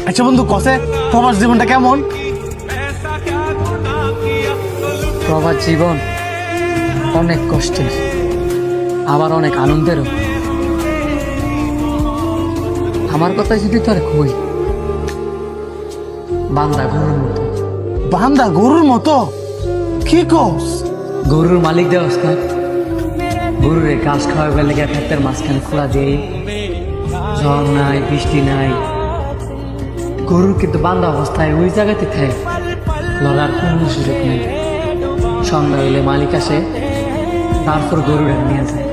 আচ্ছা বন্ধু, কসে প্রবাস জীবনটা কেমন? প্রবাস জীবন অনেক কষ্টের, আবার অনেক আনন্দেরও। আমার কথা যদি তোর কই, বান্দা গরুর মতো। বান্দা গরুর মতো? কি কস? গরুর মালিক দেওয়াস না, গরুর ঘাস খাওয়াবার লেগে ক্ষেতের মাঝখানে খোলা দিয়ে, ঝড় নাই বৃষ্টি নাই, গরুর কিন্তু বান্ধা অবস্থায় ওই জায়গাতে থাকে, লড়ার কোনো সুযোগ নেই। সন্ধ্যা হইলে মালিক আসে, তারপর গরুটা নিয়ে যায়।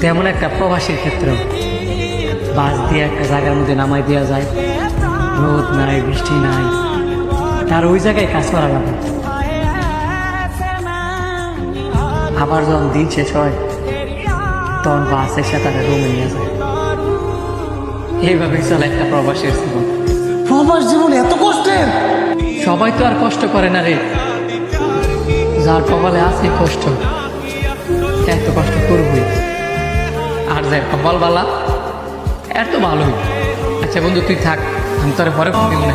তেমন একটা প্রবাসীর ক্ষেত্রে বাস দিয়ে একটা জায়গার মধ্যে নামাই দেওয়া যায়, রোদ নাই বৃষ্টি নাই, তার ওই জায়গায় কাজ করা লাগে। আবার যখন দিন শেষ হয়, তখন বাস এসে তারা রুমে নিয়ে যায়। এইভাবে চলে একটা প্রবাসীর জীবন। প্রবাস জীবন এত কষ্টের? সবাই তো আর কষ্ট করে না রে, যার কপালে আছে কষ্ট এত কষ্ট করবই, আর যার কপাল বালা এত ভালোই। আচ্ছা বন্ধু তুই থাক, আমি তোর পরে ফোন দিব না।